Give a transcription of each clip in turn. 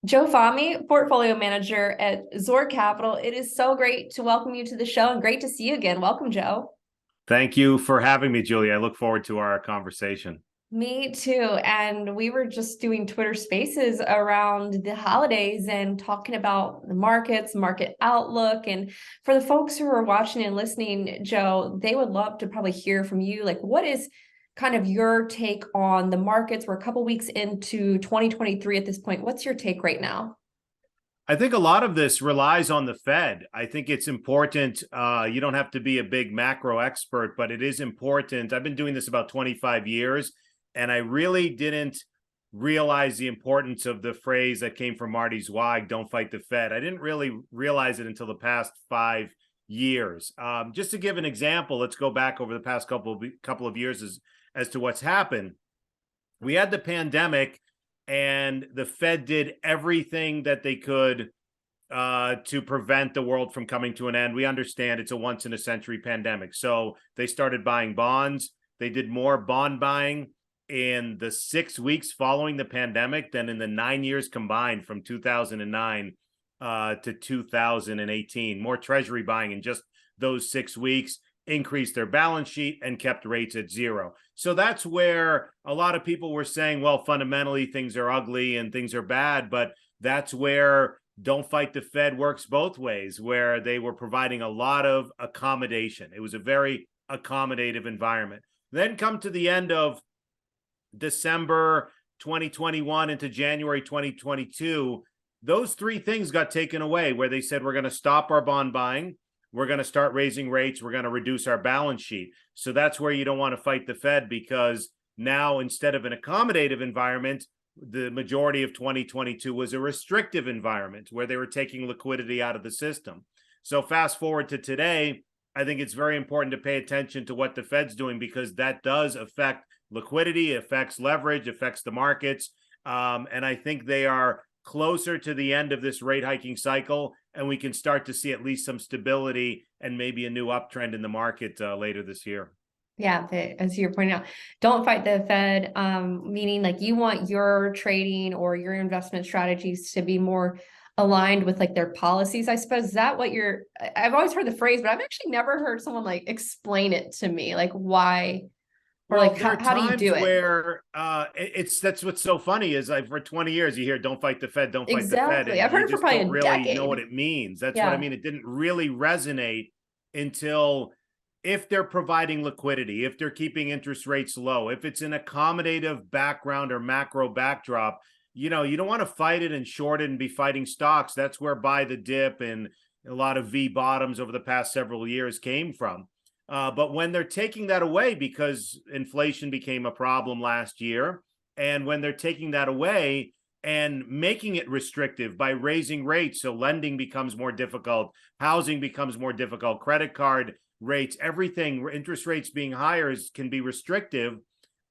Joe Fahmy, portfolio manager at Zor Capital. It is so great to welcome you to the show and great to see you again. Welcome, Joe. Thank you for having me, Julia. I look forward to our conversation. Me too. And we were just doing Twitter spaces around the holidays and talking about the markets, market outlook. And for the folks who are watching and listening, Joe, they would love to probably hear from you. Like, what is kind of your take on the markets? We're a couple weeks into 2023 at this point. What's your take right now? I think a lot of this relies on the Fed. I think it's important. You don't have to be a big macro expert, but it is important. I've been doing this about 25 years, and I really didn't realize the importance of the phrase that came from Marty Zweig, don't fight the Fed. I didn't really realize it until the past 5 years. Just to give an example, let's go back over the past couple of years as to what's happened. We had the pandemic, and the Fed did everything that they could to prevent the world from coming to an end. We understand it's a once-in-a-century pandemic. So they started buying bonds. They did more bond buying in the 6 weeks following the pandemic than in the 9 years combined from 2009 to 2018. More treasury buying in just those 6 weeks, increased their balance sheet, and kept rates at zero. So that's where a lot of people were saying, well, fundamentally, things are ugly and things are bad. But that's where don't fight the Fed works both ways, where they were providing a lot of accommodation. It was a very accommodative environment. Then come to the end of December 2021 into January 2022, those three things got taken away, where they said, we're going to stop our bond buying. We're going to start raising rates. We're going to reduce our balance sheet. So that's where you don't want to fight the Fed, because now, instead of an accommodative environment, the majority of 2022 was a restrictive environment where they were taking liquidity out of the system. So fast forward to today, I think it's very important to pay attention to what the Fed's doing, because that does affect liquidity, affects leverage, affects the markets. And I think they are closer to the end of this rate hiking cycle, and we can start to see at least some stability and maybe a new uptrend in the market later this year. Yeah, as you're pointing out, don't fight the Fed, meaning like you want your trading or your investment strategies to be more aligned with like their policies, I suppose. Is that what I've always heard the phrase, but I've actually never heard someone like explain it to me, like why. Or well, like there how do you do it? Where that's what's so funny is, like, for 20 years you hear don't fight the Fed, don't fight the Fed, Exactly. and I've heard you it for just probably don't a really know decade. what it means. That's what I Yeah. mean. It didn't really resonate until, if they're providing liquidity, if they're keeping interest rates low, if it's an accommodative background or macro backdrop, you don't want to fight it and short it and be fighting stocks. That's where buy the dip and a lot of V bottoms over the past several years came from. But when they're taking that away, because inflation became a problem last year, and when they're taking that away and making it restrictive by raising rates, so lending becomes more difficult, housing becomes more difficult, credit card rates, everything, interest rates being higher can be restrictive.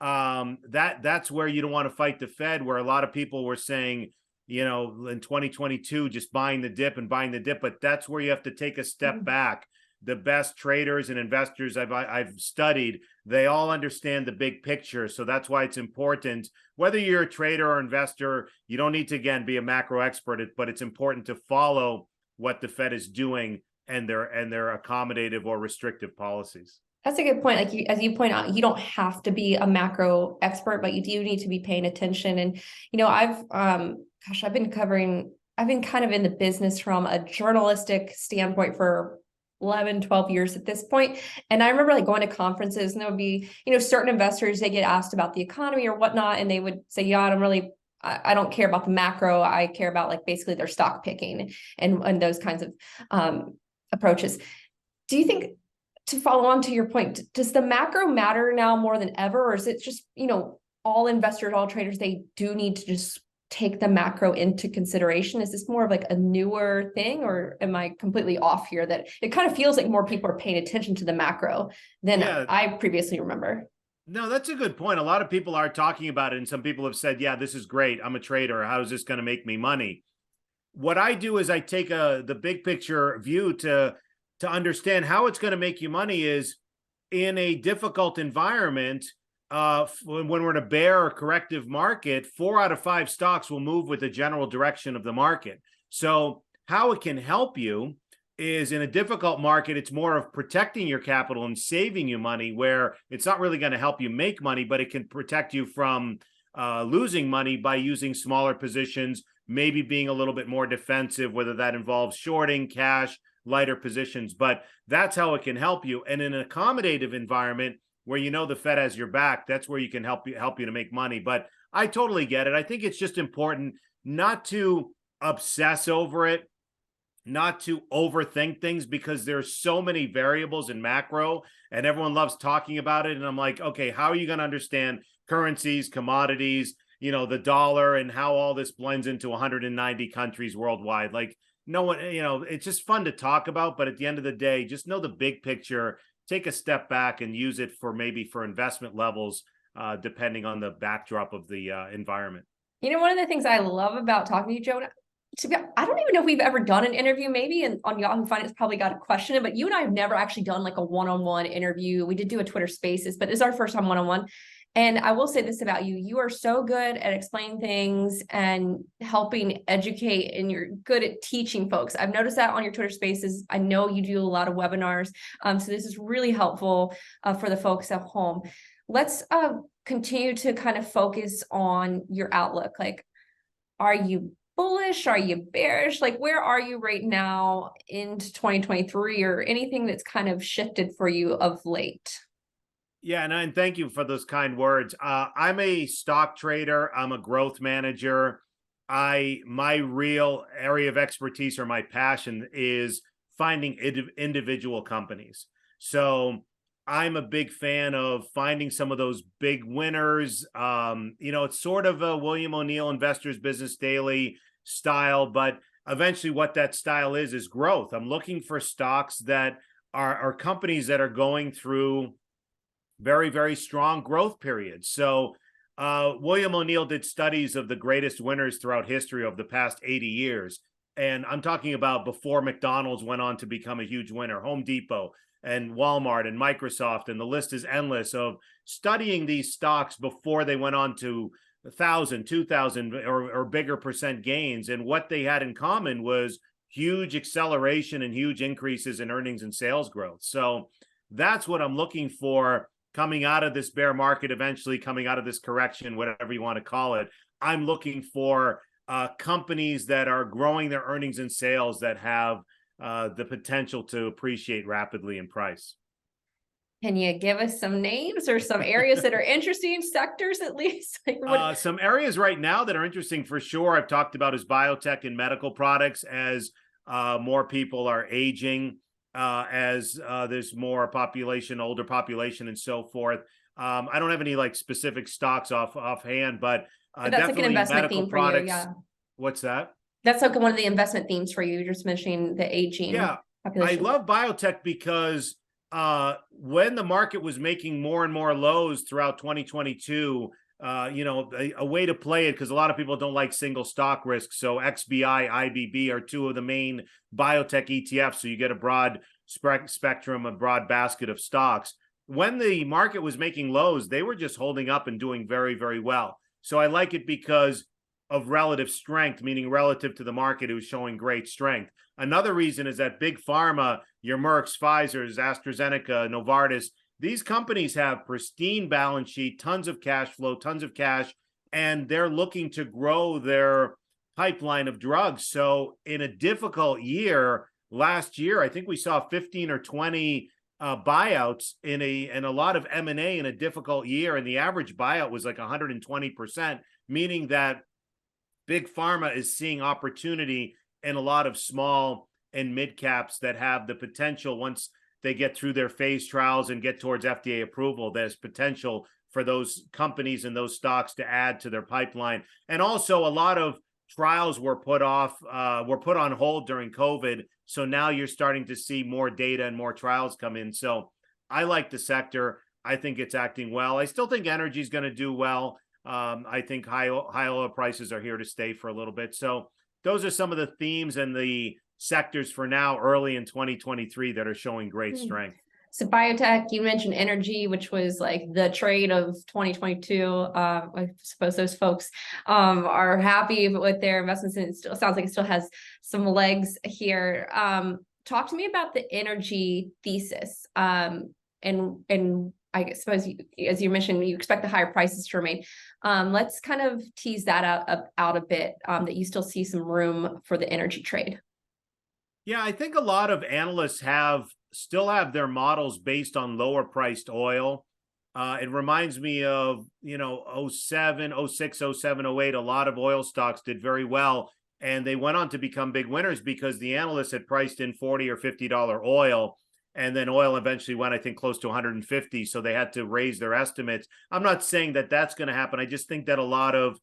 That's where you don't want to fight the Fed, where a lot of people were saying, in 2022, just buying the dip and buying the dip. But that's where you have to take a step back. The best traders and investors I've studied, they all understand the big picture. So that's why it's important, whether you're a trader or investor, you don't need to, again, be a macro expert, but it's important to follow what the Fed is doing and their accommodative or restrictive policies. That's a good point. Like as you point out, you don't have to be a macro expert, but you do need to be paying attention. And, I've been kind of in the business from a journalistic standpoint for 11, 12 years at this point. And I remember like going to conferences, and there would be, certain investors, they get asked about the economy or whatnot. And they would say, yeah, I don't care about the macro. I care about like basically their stock picking and those kinds of approaches. Do you think, to follow on to your point, does the macro matter now more than ever? Or is it just, all investors, all traders, they do need to just take the macro into consideration? Is this more of like a newer thing, or am I completely off here, that it kind of feels like more people are paying attention to the macro than I previously remember? No, that's a good point. A lot of people are talking about it, and some people have said, yeah, this is great. I'm a trader. How is this going to make me money? What I do is I take the big picture view to understand how it's going to make you money. Is in a difficult environment, when we're in a bear or corrective market, 4 out of 5 stocks will move with the general direction of the market. So how it can help you is in a difficult market, it's more of protecting your capital and saving you money, where it's not really going to help you make money, but it can protect you from losing money by using smaller positions, maybe being a little bit more defensive, whether that involves shorting, cash, lighter positions. But that's how it can help you. And in an accommodative environment where you know the Fed has your back, that's where you can help you to make money. But I totally get it. I think it's just important not to obsess over it, not to overthink things, because there's so many variables in macro and everyone loves talking about it. And I'm like, okay, how are you going to understand currencies, commodities, the dollar, and how all this blends into 190 countries worldwide? Like, no one, it's just fun to talk about, but at the end of the day, just know the big picture, take a step back and use it for investment levels, depending on the backdrop of the environment. One of the things I love about talking to you, Jonah, I don't even know if we've ever done an interview, maybe, and on Yahoo Finance probably got a question, but you and I have never actually done like a one-on-one interview. We did do a Twitter Spaces, but this is our first time one-on-one. And I will say this about you. You are so good at explaining things and helping educate, and you're good at teaching folks. I've noticed that on your Twitter Spaces. I know you do a lot of webinars. So this is really helpful for the folks at home. Let's continue to kind of focus on your outlook. Like, are you bullish? Are you bearish? Like, where are you right now into 2023, or anything that's kind of shifted for you of late? Yeah, and thank you for those kind words. I'm a stock trader. I'm a growth manager. My real area of expertise, or my passion, is finding individual companies. So I'm a big fan of finding some of those big winners. It's sort of a William O'Neill Investors Business Daily style, but eventually what that style is growth. I'm looking for stocks that are companies that are going through very, very strong growth periods. So William O'Neill did studies of the greatest winners throughout history of the past 80 years. And I'm talking about before McDonald's went on to become a huge winner, Home Depot and Walmart and Microsoft, and the list is endless, of studying these stocks before they went on to 1,000, 2,000 or bigger percent gains. And what they had in common was huge acceleration and huge increases in earnings and sales growth. So that's what I'm looking for coming out of this bear market, eventually coming out of this correction, whatever you want to call it. I'm looking for companies that are growing their earnings and sales that have the potential to appreciate rapidly in price. Can you give us some names or some areas that are interesting, sectors at least? Some areas right now that are interesting for sure, I've talked about, is biotech and medical products, as more people are aging, as there's more population, older population, and so forth. I don't have any like specific stocks offhand, but that's definitely like an investment theme products. for you. Yeah. What's that? That's like one of the investment themes for you. You're just mentioning the aging population. I love biotech because when the market was making more and more lows throughout 2022, a way to play it, because a lot of people don't like single stock risk. So XBI, IBB are two of the main biotech ETFs. So you get a broad spectrum, a broad basket of stocks. When the market was making lows, they were just holding up and doing very, very well. So I like it because of relative strength, meaning relative to the market, it was showing great strength. Another reason is that big pharma, your Merck's, Pfizer's, AstraZeneca, Novartis, these companies have pristine balance sheet, tons of cash flow, tons of cash, and they're looking to grow their pipeline of drugs. So in a difficult year, last year, I think we saw 15 or 20 buyouts in a lot of M&A in a difficult year. And the average buyout was like 120%, meaning that big pharma is seeing opportunity in a lot of small and mid caps that have the potential, once they get through their phase trials and get towards FDA approval, there's potential for those companies and those stocks to add to their pipeline. And also a lot of trials were put on hold during COVID. So now you're starting to see more data and more trials come in. So I like the sector. I think it's acting well. I still think energy is going to do well. I think high oil prices are here to stay for a little bit. So those are some of the themes and the sectors for now, early in 2023, that are showing great strength. So biotech, you mentioned energy, which was like the trade of 2022. I suppose those folks are happy with their investments, and it still sounds like it still has some legs here. Talk to me about the energy thesis. And I suppose, as you mentioned, you expect the higher prices to remain. Let's kind of tease that out a bit, that you still see some room for the energy trade. Yeah, I think a lot of analysts still have their models based on lower priced oil. It reminds me of, '07, '06, '07, '08. A lot of oil stocks did very well, and they went on to become big winners because the analysts had priced in $40 or $50 oil. And then oil eventually went, I think, close to 150. So they had to raise their estimates. I'm not saying that that's going to happen. I just think that a lot of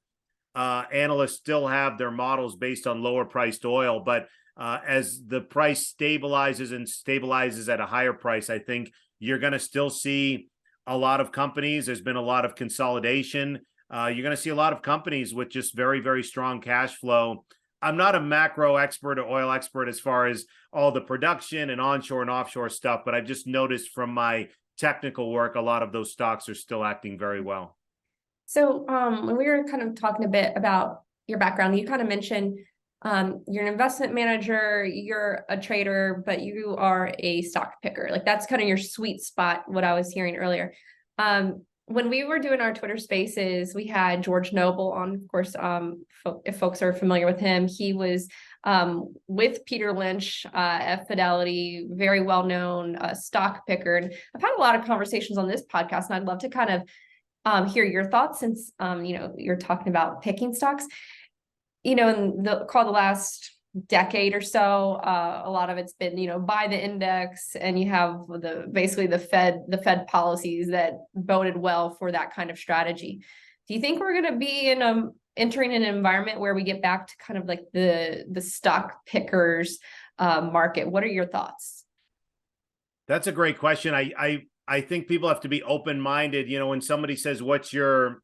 analysts still have their models based on lower priced oil. But as the price stabilizes at a higher price, I think you're going to still see a lot of companies. There's been a lot of consolidation. You're going to see a lot of companies with just very, very strong cash flow. I'm not a macro expert or oil expert as far as all the production and onshore and offshore stuff, but I've just noticed from my technical work, a lot of those stocks are still acting very well. So when we were kind of talking a bit about your background, you kind of mentioned you're an investment manager, you're a trader, but you are a stock picker. Like that's kind of your sweet spot, what I was hearing earlier. When we were doing our Twitter spaces, we had George Noble on, of course, if folks are familiar with him, he was with Peter Lynch at Fidelity, very well-known stock picker. And I've had a lot of conversations on this podcast, and I'd love to kind of hear your thoughts since, you're talking about picking stocks. In the last decade or so, a lot of it's been, buy the index, and you have basically the Fed policies that boded well for that kind of strategy. Do you think we're going to be entering an environment where we get back to kind of like the stock pickers market? What are your thoughts? That's a great question. I think people have to be open-minded. When somebody says, what's your,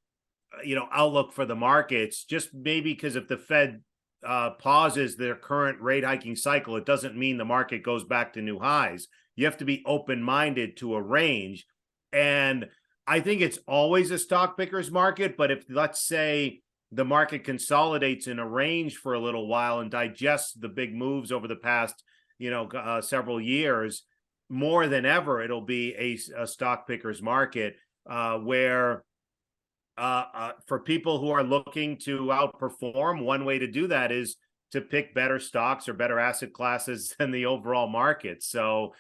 outlook for the markets, just maybe because if the Fed pauses their current rate hiking cycle, it doesn't mean the market goes back to new highs. You have to be open-minded to a range. And I think it's always a stock picker's market. But if, let's say, the market consolidates in a range for a little while and digests the big moves over the past, several years, more than ever, it'll be a stock picker's market where for people who are looking to outperform, one way to do that is to pick better stocks or better asset classes than the overall market. So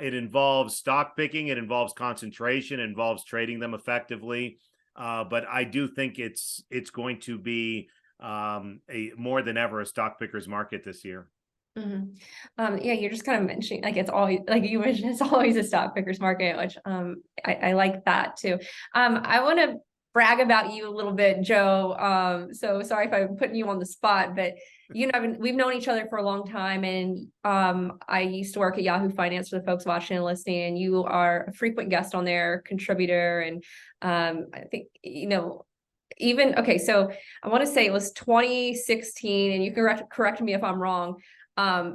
it involves stock picking, it involves concentration, it involves trading them effectively. But I do think it's going to be a more than ever a stock picker's market this year. Mm-hmm. Yeah, you're just kind of mentioning like it's always, like you mentioned, it's always a stock picker's market, which I like that too. I want to brag about you a little bit, Joe. So sorry if I'm putting you on the spot, but we've known each other for a long time, and I used to work at Yahoo Finance for the folks watching and listening, and you are a frequent guest on there, contributor, and I think even okay. So I want to say it was 2016, and you can correct me if I'm wrong.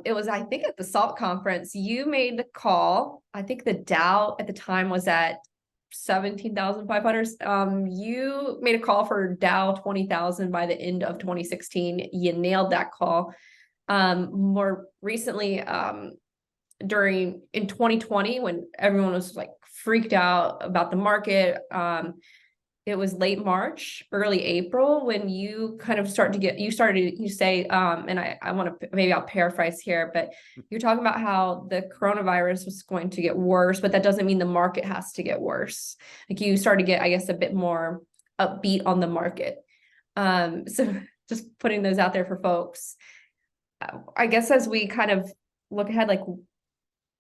It was, I think, at the SALT conference, you made the call. I think the Dow at the time was at 17,500. You made a call for Dow 20,000 by the end of 2016. You nailed that call. More recently, in 2020, when everyone was like freaked out about the market, it was late March, early April when you kind of you say, and I want to, maybe I'll paraphrase here, but you're talking about how the coronavirus was going to get worse, but that doesn't mean the market has to get worse. Like you started to get, I guess, a bit more upbeat on the market. So just putting those out there for folks. I guess as we kind of look ahead, like,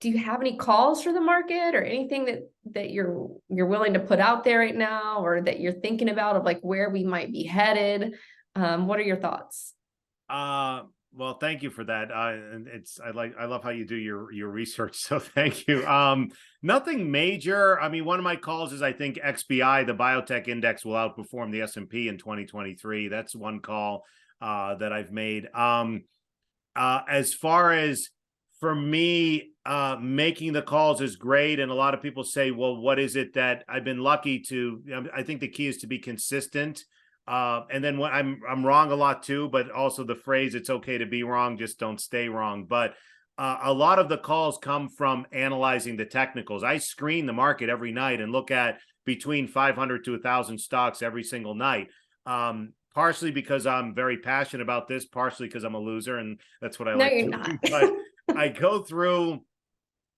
do you have any calls for the market or anything that you're willing to put out there right now, or that you're thinking about of like where we might be headed? What are your thoughts? Well, thank you for that. And I love how you do your research. So thank you. Nothing major. I mean, one of my calls is I think XBI, the biotech index, will outperform the S&P in 2023. That's one call that I've made. As far as for me, making the calls is great. And a lot of people say, well, what is it that I've been lucky to, I think the key is to be consistent. And then when I'm wrong a lot too, but also the phrase, it's okay to be wrong, just don't stay wrong. But a lot of the calls come from analyzing the technicals. I screen the market every night and look at between 500 to 1,000 stocks every single night. Partially because I'm very passionate about this, partially because I'm a loser and that's what I No, like you're doing. not. But I go through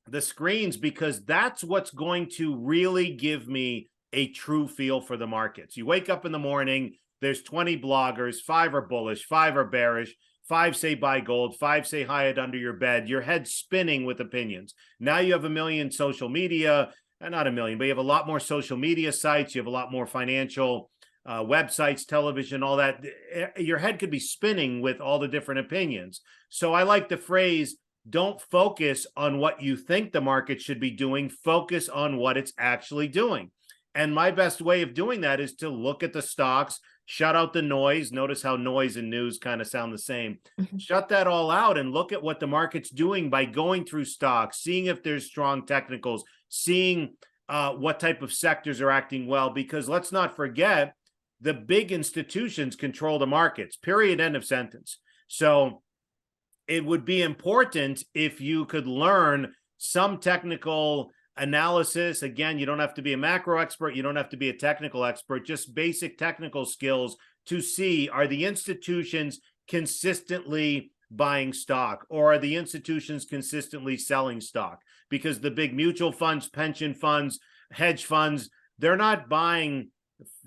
the screens because that's what's going to really give me a true feel for the markets. You wake up in the morning, there's 20 bloggers, 5 are bullish, 5 are bearish, 5 say buy gold, 5 say hide it under your bed. Your head's spinning with opinions. Now you have a million social media, not a million, but you have a lot more social media sites. You have a lot more financial websites, television, all that. Your head could be spinning with all the different opinions. So I like the phrase, don't focus on what you think the market should be doing, focus on what it's actually doing. And my best way of doing that is to look at the stocks, shut out the noise. Notice how noise and news kind of sound the same. Shut that all out and look at what the market's doing by going through stocks, seeing if there's strong technicals, seeing what type of sectors are acting well, because let's not forget, the big institutions control the markets, period, end of sentence. So it would be important if you could learn some technical analysis. Again, you don't have to be a macro expert. You don't have to be a technical expert, just basic technical skills to see, are the institutions consistently buying stock, or are the institutions consistently selling stock? Because the big mutual funds, pension funds, hedge funds, they're not buying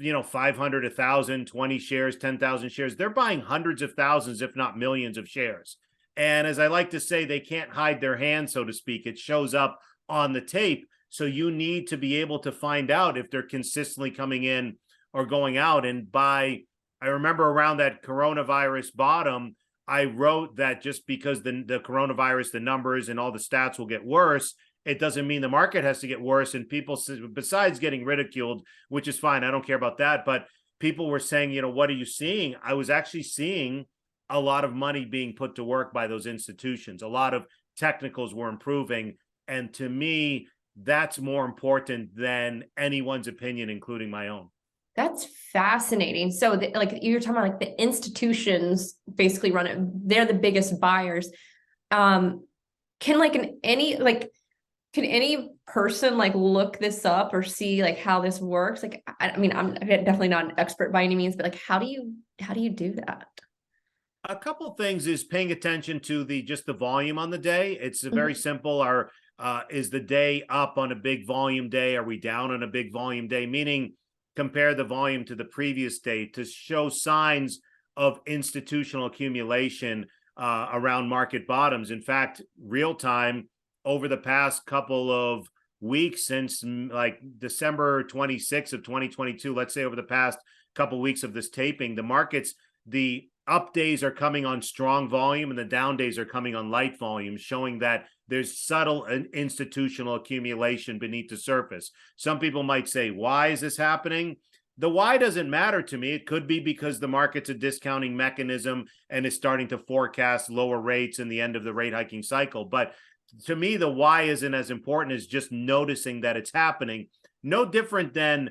500, 1,000, 20 shares, 10,000 shares. They're buying hundreds of thousands, if not millions of shares. And as I like to say, they can't hide their hand, so to speak. It shows up on the tape. So you need to be able to find out if they're consistently coming in or going out. And I remember around that coronavirus bottom, I wrote that just because the coronavirus, the numbers and all the stats will get worse, it doesn't mean the market has to get worse. And people, besides getting ridiculed, which is fine, I don't care about that, but people were saying, what are you seeing? I was actually seeing a lot of money being put to work by those institutions. A lot of technicals were improving. And to me, that's more important than anyone's opinion, including my own. That's fascinating. So like you're talking about, like the institutions basically run it. They're the biggest buyers. Can any person like look this up or see like how this works? Like, I mean, I'm definitely not an expert by any means, but like, how do you do that? A couple things is paying attention to just the volume on the day. It's very simple. Is the day up on a big volume day? Are we down on a big volume day? Meaning compare the volume to the previous day to show signs of institutional accumulation around market bottoms. In fact, real time over the past couple of weeks, since like December 26th of 2022, let's say over the past couple of weeks of this taping, the markets, the up days are coming on strong volume and the down days are coming on light volume, showing that there's subtle institutional accumulation beneath the surface. Some people might say, why is this happening? The why doesn't matter to me. It could be because the market's a discounting mechanism and is starting to forecast lower rates in the end of the rate hiking cycle. But to me, the why isn't as important as just noticing that it's happening. No different than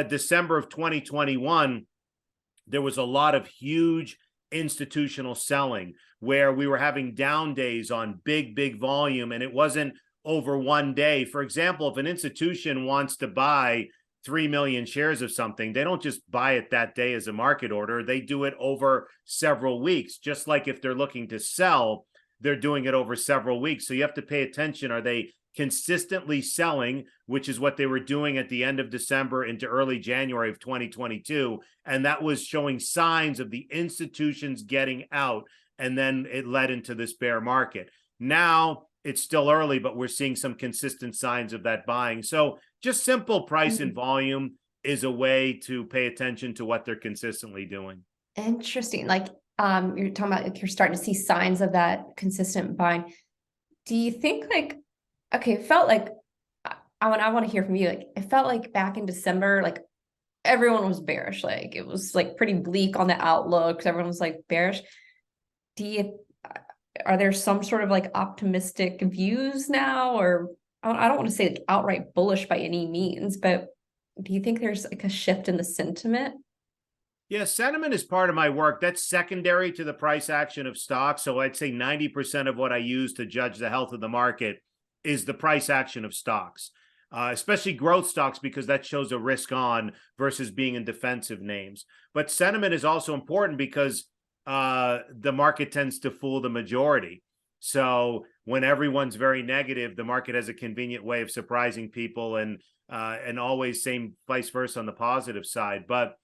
December of 2021. There was a lot of huge institutional selling where we were having down days on big volume, and it wasn't over one day. For example, if an institution wants to buy 3 million shares of something, they don't just buy it that day as a market order. They do it over several weeks. Just like if they're looking to sell, they're doing it over several weeks. So you have to pay attention. Are they consistently selling, which is what they were doing at the end of December into early January of 2022. And that was showing signs of the institutions getting out. And then it led into this bear market. Now it's still early, but we're seeing some consistent signs of that buying. So just simple price and volume is a way to pay attention to what they're consistently doing. Interesting. Like, you're talking about, like, you're starting to see signs of that consistent buying. Do you think like, okay, it felt like, I want to hear from you. Like, it felt like back in December, like everyone was bearish. Like it was like pretty bleak on the outlook. Everyone was like bearish. are there some sort of like optimistic views now, or I don't want to say like outright bullish by any means, but do you think there's like a shift in the sentiment? Yeah, sentiment is part of my work. That's secondary to the price action of stocks. So I'd say 90% of what I use to judge the health of the market is the price action of stocks, especially growth stocks, because that shows a risk on versus being in defensive names. But sentiment is also important because the market tends to fool the majority. So when everyone's very negative, the market has a convenient way of surprising people, and always same vice versa on the positive side. But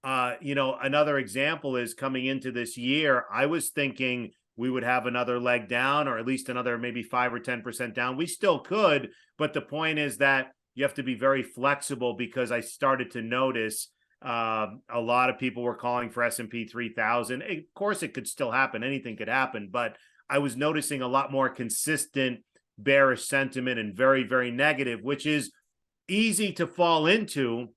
another example is coming into this year, I was thinking we would have another leg down, or at least another maybe 5 or 10% down. We still could, but the point is that you have to be very flexible, because I started to notice a lot of people were calling for S&P 3000. Of course, it could still happen. Anything could happen, but I was noticing a lot more consistent bearish sentiment and very, very negative, which is easy to fall into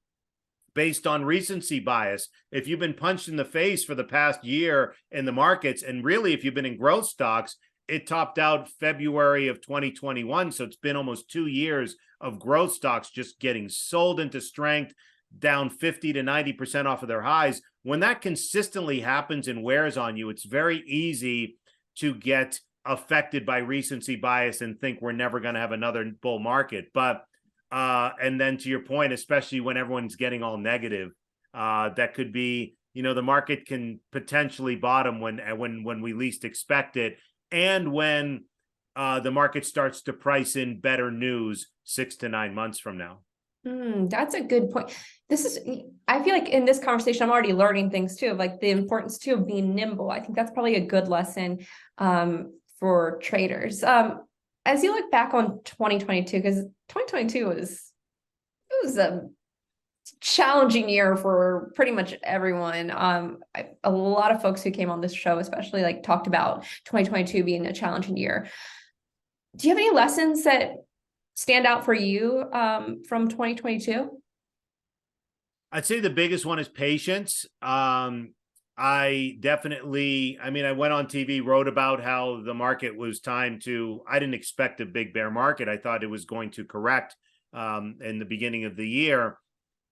based on recency bias. If you've been punched in the face for the past year in the markets, and really if you've been in growth stocks, it topped out February of 2021. So it's been almost 2 years of growth stocks just getting sold into strength, down 50 to 90% off of their highs. When that consistently happens and wears on you, it's very easy to get affected by recency bias and think we're never going to have another bull market. But and then to your point, especially when everyone's getting all negative, that could be, the market can potentially bottom when we least expect it, and when the market starts to price in better news 6 to 9 months from now. That's a good point. I feel like in this conversation, I'm already learning things too, of like the importance too of being nimble. I think that's probably a good lesson for traders. As you look back on 2022, because 2022 was a challenging year for pretty much everyone. A lot of folks who came on this show, especially, like talked about 2022 being a challenging year. Do you have any lessons that stand out for you from 2022? I'd say the biggest one is patience. I went on TV, wrote about how the market was I didn't expect a big bear market. I thought it was going to correct in the beginning of the year.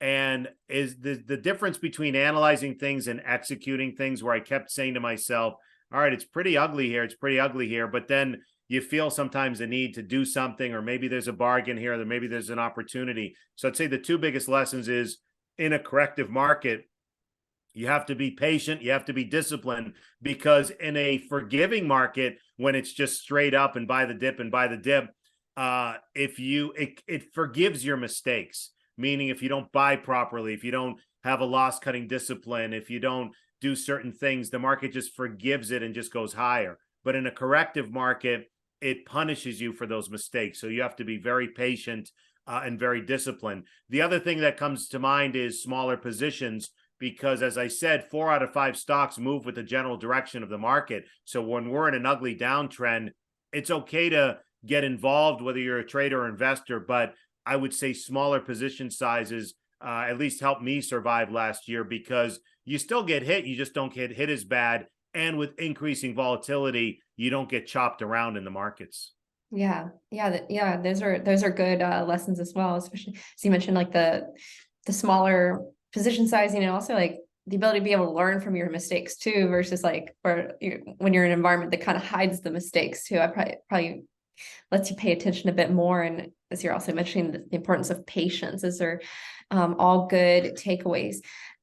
And is the difference between analyzing things and executing things, where I kept saying to myself, all right, it's pretty ugly here. It's pretty ugly here. But then you feel sometimes the need to do something, or maybe there's a bargain here, or maybe there's an opportunity. So I'd say the two biggest lessons is, in a corrective market, you have to be patient. You have to be disciplined, because in a forgiving market, when it's just straight up and buy the dip and buy the dip, it forgives your mistakes. Meaning, if you don't buy properly, if you don't have a loss cutting discipline, if you don't do certain things, the market just forgives it and just goes higher. But in a corrective market, it punishes you for those mistakes. So you have to be very patient and very disciplined. The other thing that comes to mind is smaller positions, because, as I said, 4 out of 5 stocks move with the general direction of the market. So when we're in an ugly downtrend, it's okay to get involved, whether you're a trader or investor. But I would say smaller position sizes at least helped me survive last year, because you still get hit. You just don't get hit as bad. And with increasing volatility, you don't get chopped around in the markets. Yeah. Those are good lessons as well, especially as you mentioned, like the smaller position sizing, and also like the ability to be able to learn from your mistakes too, versus like when you're in an environment that kind of hides the mistakes too. I probably lets you pay attention a bit more. And as you're also mentioning, the importance of patience. Those are all good takeaways.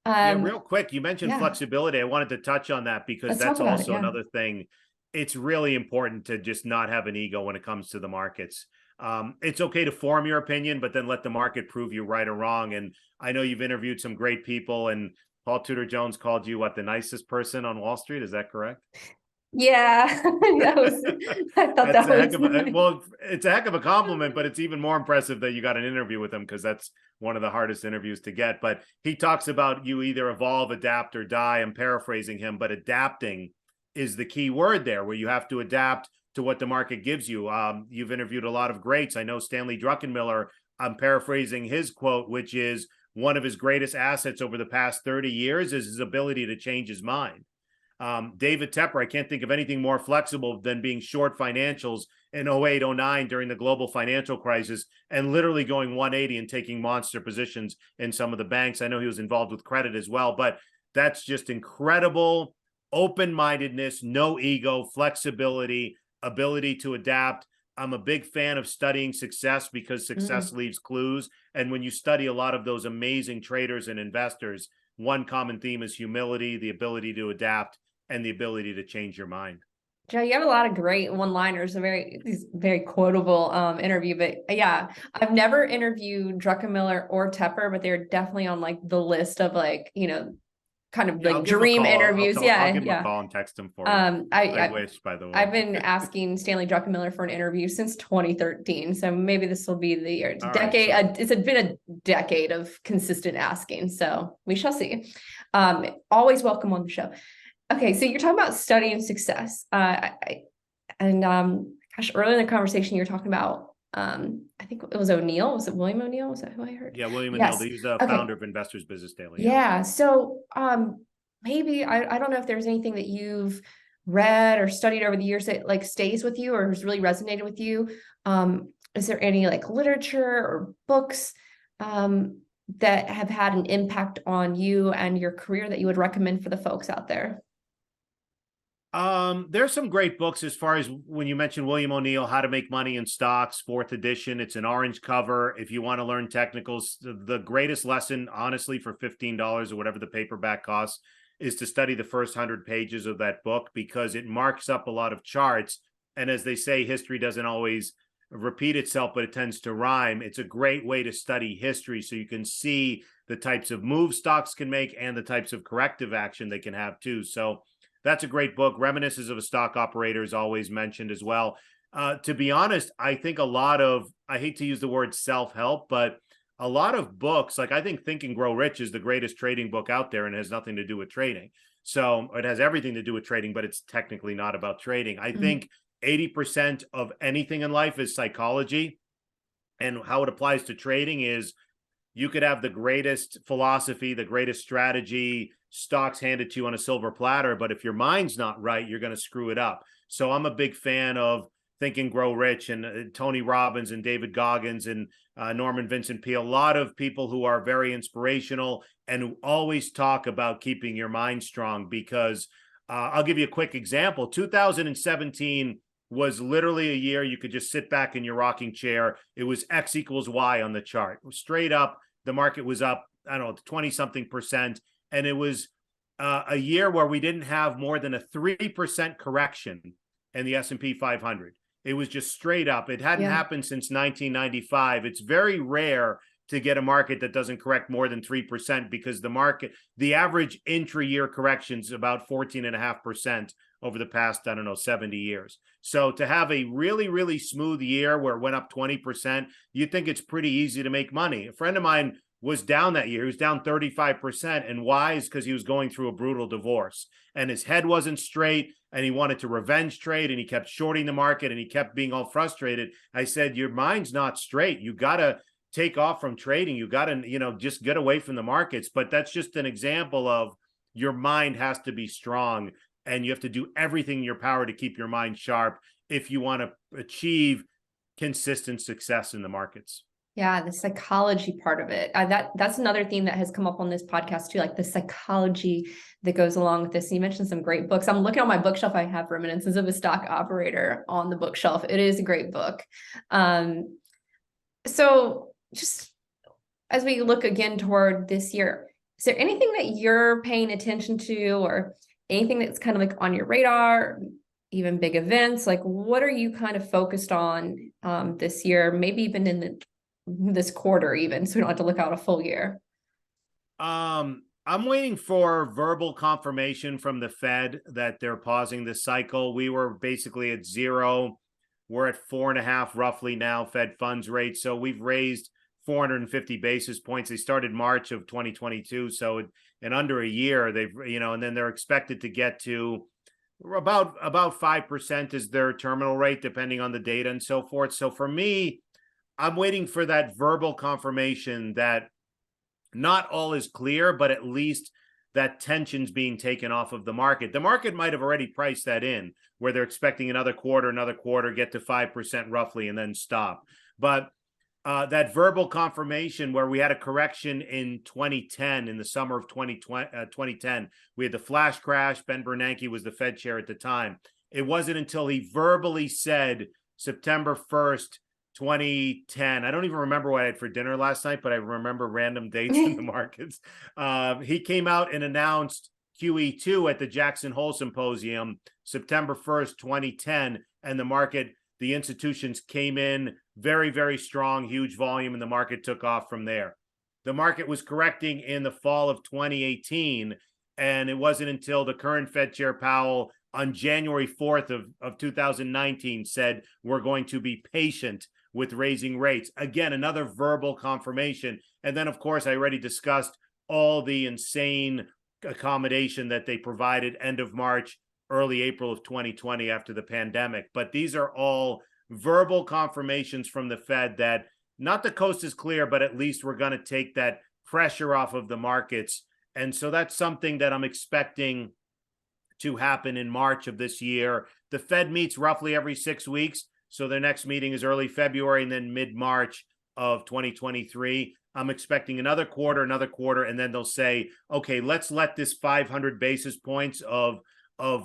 Real quick, you mentioned flexibility. I wanted to touch on that, because that's also another thing. It's really important to just not have an ego when it comes to the markets. It's okay to form your opinion, but then let the market prove you right or wrong. And I know you've interviewed some great people, and Paul Tudor Jones called you the nicest person on Wall Street. Is that correct? Yeah, I thought that was it's a heck of a compliment, but it's even more impressive that you got an interview with him, because that's one of the hardest interviews to get. But he talks about you either evolve, adapt, or die. I'm paraphrasing him, but adapting is the key word there, where you have to adapt to what the market gives you. You've interviewed a lot of greats. I know Stanley Druckenmiller, I'm paraphrasing his quote, which is one of his greatest assets over the past 30 years is his ability to change his mind. David Tepper, I can't think of anything more flexible than being short financials in 08, 09 during the global financial crisis and literally going 180 and taking monster positions in some of the banks. I know he was involved with credit as well, but that's just incredible open-mindedness, no ego, flexibility, ability to adapt. I'm a big fan of studying success because success leaves clues. And when you study a lot of those amazing traders and investors, one common theme is humility, the ability to adapt, and the ability to change your mind. Joe, you have a lot of great one-liners, very quotable interview. But yeah, I've never interviewed Druckenmiller or Tepper, but they're definitely on like the list of like, kind of like dream interviews. I'll give him a call and text him for you. I wish, by the way. I've been asking Stanley Druckenmiller for an interview since 2013. So maybe this will be the year. It's been a decade of consistent asking. So we shall see. Always welcome on the show. Okay, so you're talking about studying success. Gosh, earlier in the conversation, you were talking about, I think it was O'Neill. Was it William O'Neill? Was that who I heard? Yeah, William O'Neill. He's the founder of Investors Business Daily. Yeah. So maybe I don't know if there's anything that you've read or studied over the years that like stays with you or has really resonated with you. Is there any like literature or books that have had an impact on you and your career that you would recommend for the folks out there? There's some great books as far as when you mentioned William O'Neill, How to Make Money in Stocks, 4th edition. It's an orange cover. If you want to learn technicals, the greatest lesson, honestly, for $15 or whatever the paperback costs, is to study the first 100 pages of that book because it marks up a lot of charts. And as they say, history doesn't always repeat itself, but it tends to rhyme. It's a great way to study history so you can see the types of moves stocks can make and the types of corrective action they can have too. So that's a great book. Reminiscences of a Stock Operator is always mentioned as well. To be honest, I think I hate to use the word self-help, but a lot of books, like I think Think and Grow Rich is the greatest trading book out there and it has nothing to do with trading. So it has everything to do with trading, but it's technically not about trading. I think 80% of anything in life is psychology. And how it applies to trading is you could have the greatest philosophy, the greatest strategy, stocks handed to you on a silver platter, but if your mind's not right, you're going to screw it up. So I'm a big fan of Think and Grow Rich and Tony Robbins and David Goggins and Norman Vincent Peale, a lot of people who are very inspirational and who always talk about keeping your mind strong because I'll give you a quick example. 2017 was literally a year you could just sit back in your rocking chair. It was X equals Y on the chart. Straight up, the market was up, 20-something percent. And it was a year where we didn't have more than a 3% correction in the S&P 500. It was just straight up. It hadn't happened since 1995. It's very rare to get a market that doesn't correct more than 3% because the average intra-year correction is about 14.5% over the past, 70 years. So to have a really, really smooth year where it went up 20%, you think it's pretty easy to make money. A friend of mine was down that year. He was down 35%. And why? Is because he was going through a brutal divorce and his head wasn't straight and he wanted to revenge trade and he kept shorting the market and he kept being all frustrated. I said, your mind's not straight. You got to take off from trading. You got to, just get away from the markets. But that's just an example of your mind has to be strong and you have to do everything in your power to keep your mind sharp if you want to achieve consistent success in the markets. Yeah, the psychology part of it. That's another theme that has come up on this podcast too, like the psychology that goes along with this. You mentioned some great books. I'm looking on my bookshelf. I have Reminiscences of a Stock Operator on the bookshelf. It is a great book. So just as we look again toward this year, is there anything that you're paying attention to or anything that's kind of like on your radar, even big events? Like what are you kind of focused on this year, maybe even in this quarter even, so we don't have to look out a full year? I'm waiting for verbal confirmation from the Fed that they're pausing this cycle. We were basically at 0. We're at 4.5 roughly now, Fed funds rate. So we've raised 450 basis points. They started March of 2022. So in under a year, they've, and then they're expected to get to about 5% is their terminal rate, depending on the data and so forth. So for me, I'm waiting for that verbal confirmation that not all is clear, but at least that tension's being taken off of the market. The market might have already priced that in, where they're expecting another quarter, get to 5% roughly, and then stop. But that verbal confirmation where we had a correction in 2010, in the summer of 2010, we had the flash crash. Ben Bernanke was the Fed chair at the time. It wasn't until he verbally said September 1st, 2010. I don't even remember what I had for dinner last night, but I remember random dates in the markets. He came out and announced QE2 at the Jackson Hole Symposium, September 1st, 2010. And the market, the institutions came in very, very strong, huge volume, and the market took off from there. The market was correcting in the fall of 2018. And it wasn't until the current Fed Chair Powell on January 4th of 2019 said, we're going to be patient with raising rates. Again, another verbal confirmation. And then, of course, I already discussed all the insane accommodation that they provided end of March, early April of 2020 after the pandemic. But these are all verbal confirmations from the Fed that not the coast is clear, but at least we're going to take that pressure off of the markets. And so that's something that I'm expecting to happen in March of this year. The Fed meets roughly every 6 weeks. So their next meeting is early February and then mid-March of 2023. I'm expecting another quarter, and then they'll say, okay, let's let this 500 basis points of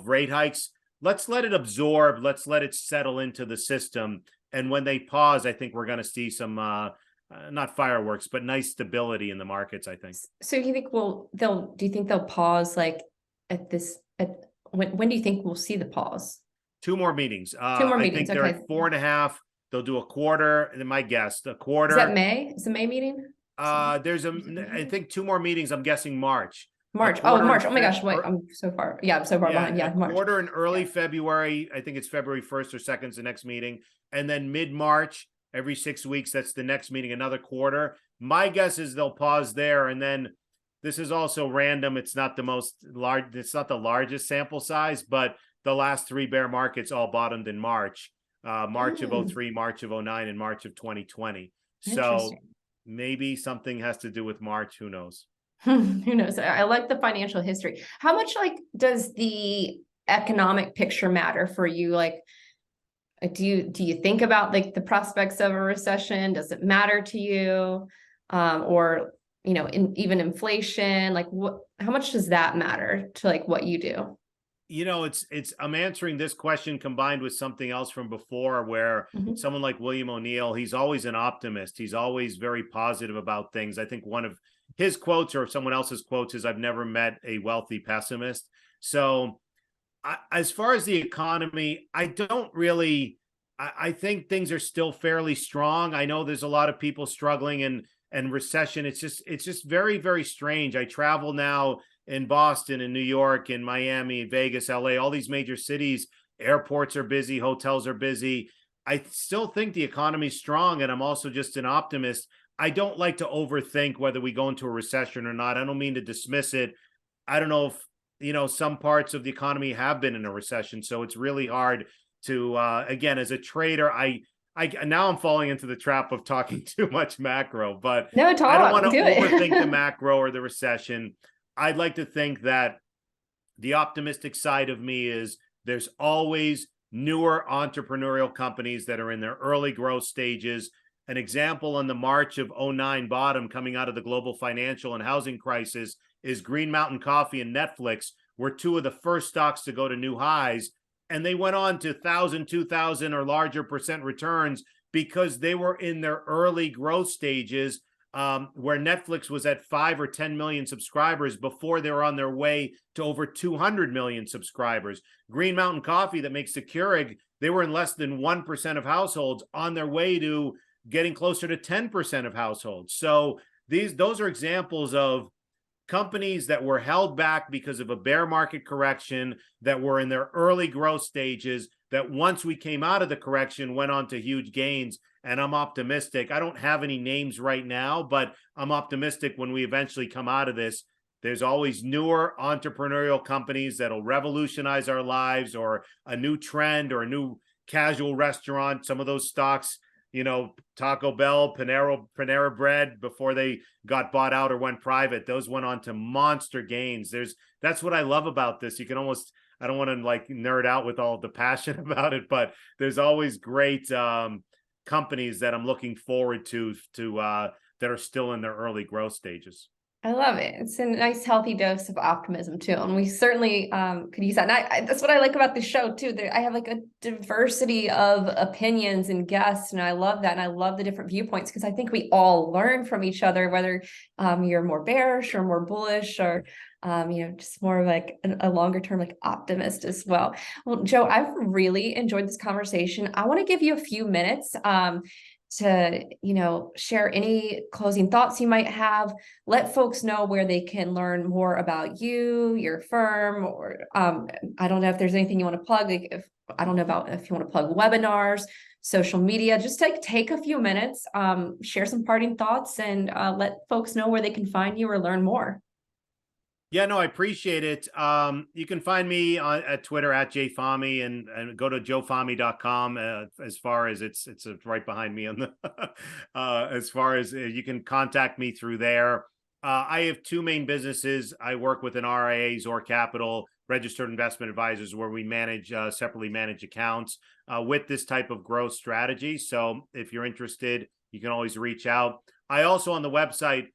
rate hikes, let's let it absorb, let's let it settle into the system. And when they pause, I think we're going to see some, not fireworks, but nice stability in the markets, I think. So you think do you think they'll pause like when do you think we'll see the pause? 2 more meetings. 2 more I meetings. think they're Okay. at 4.5. They'll do a quarter. And my guess, a quarter. Is that May? Is the May meeting? There's I think 2 more meetings. I'm guessing March. March. Oh, March. Oh my gosh. Wait, I'm so far. Yeah, I'm so far behind. Yeah, March. Quarter in early February. I think it's February 1st or 2nd is the next meeting. And then mid-March, every 6 weeks, that's the next meeting, another quarter. My guess is they'll pause there. And then this is also random. It's not the most large, it's not the largest sample size, but the last 3 bear markets all bottomed in March. March of 03, March of 09, and March of 2020. So maybe something has to do with March. Who knows? Who knows? I like the financial history. How much does the economic picture matter for you? Do you think about the prospects of a recession? Does it matter to you? Or even inflation? How much does that matter to what you do? I'm answering this question combined with something else from before where someone like William O'Neill, he's always an optimist. He's always very positive about things. I think one of his quotes or someone else's quotes is, I've never met a wealthy pessimist. So as far as the economy, I think things are still fairly strong. I know there's a lot of people struggling and recession. It's just very, very strange. I travel now in Boston, in New York, in Miami, Vegas, LA, all these major cities, airports are busy, hotels are busy. I still think the economy's strong, and I'm also just an optimist. I don't like to overthink whether we go into a recession or not. I don't mean to dismiss it. I don't know if, some parts of the economy have been in a recession, so it's really hard to, again, as a trader, I now I'm falling into the trap of talking too much macro, but I don't want to overthink the macro or the recession. I'd like to think that the optimistic side of me is there's always newer entrepreneurial companies that are in their early growth stages. An example on the March of 09 bottom coming out of the global financial and housing crisis is Green Mountain Coffee and Netflix were 2 of the first stocks to go to new highs. And they went on to 1,000, 2,000 or larger % returns because they were in their early growth stages. Where Netflix was at 5 or 10 million subscribers before they were on their way to over 200 million subscribers. Green Mountain Coffee that makes the Keurig, they were in less than 1% of households on their way to getting closer to 10% of households. So those are examples of companies that were held back because of a bear market correction, that were in their early growth stages, that once we came out of the correction went on to huge gains. And I'm optimistic. I don't have any names right now, but I'm optimistic when we eventually come out of this. There's always newer entrepreneurial companies that'll revolutionize our lives, or a new trend or a new casual restaurant. Some of those stocks Taco Bell, Panera Bread, before they got bought out or went private, those went on to monster gains. That's what I love about this. You can almost, I don't want to like nerd out with all the passion about it, but there's always great companies that I'm looking forward to that are still in their early growth stages. I love it. It's a nice healthy dose of optimism too. And we certainly could use that. And that's what I like about the show too. I have like a diversity of opinions and guests, and I love that. And I love the different viewpoints because I think we all learn from each other, whether you're more bearish or more bullish or just more like a longer term like optimist as well. Well, Joe, I've really enjoyed this conversation. I want to give you a few minutes to share any closing thoughts you might have. Let folks know where they can learn more about you, your firm, or I don't know if there's anything you want to plug. Like I don't know about if you want to plug webinars, social media. Just take a few minutes, share some parting thoughts, and let folks know where they can find you or learn more. Yeah, no, I appreciate it. You can find me at Twitter at jfahmy, and go to joefahmy.com. As far as it's right behind me on the as far as you can contact me through there. I have two main businesses. I work with an RIA, Zor Capital, registered investment advisors, where we manage separately manage accounts with this type of growth strategy. So if you're interested, you can always reach out. I also, on the website,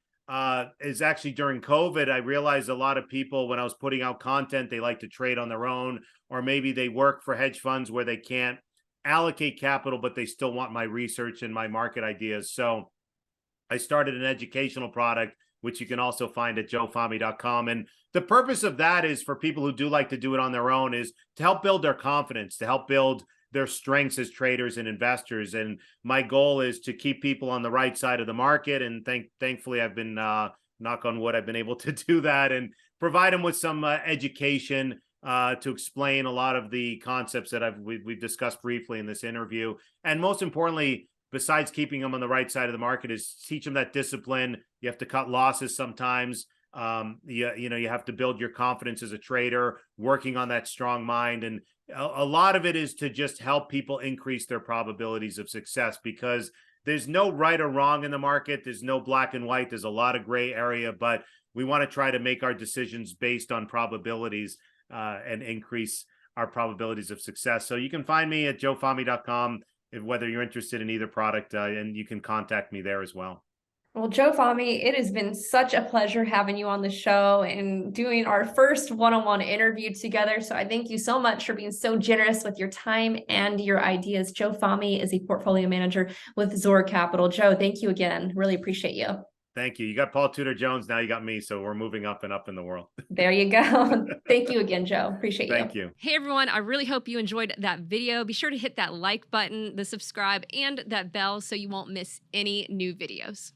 is actually during COVID, I realized a lot of people, when I was putting out content, they like to trade on their own, or maybe they work for hedge funds where they can't allocate capital, but they still want my research and my market ideas. So I started an educational product, which you can also find at joefahmy.com. And the purpose of that is for people who do like to do it on their own, is to help build their confidence, to help build their strengths as traders and investors. And my goal is to keep people on the right side of the market. And thankfully, I've been, knock on wood, I've been able to do that and provide them with some education to explain a lot of the concepts that we've discussed briefly in this interview. And most importantly, besides keeping them on the right side of the market, is teach them that discipline. You have to cut losses sometimes. You have to build your confidence as a trader, working on that strong mind. And a lot of it is to just help people increase their probabilities of success, because there's no right or wrong in the market. There's no black and white. There's a lot of gray area, but we want to try to make our decisions based on probabilities and increase our probabilities of success. So you can find me at joefahmy.com, whether you're interested in either product, and you can contact me there as well. Well, Joe Fahmy, it has been such a pleasure having you on the show and doing our first one-on-one interview together. So I thank you so much for being so generous with your time and your ideas. Joe Fahmy is a portfolio manager with Zor Capital. Joe, thank you again. Really appreciate you. Thank you. You got Paul Tudor Jones. Now you got me. So we're moving up and up in the world. There you go. Thank you again, Joe. Appreciate you. Thank you. Hey, everyone. I really hope you enjoyed that video. Be sure to hit that like button, the subscribe, and that bell so you won't miss any new videos.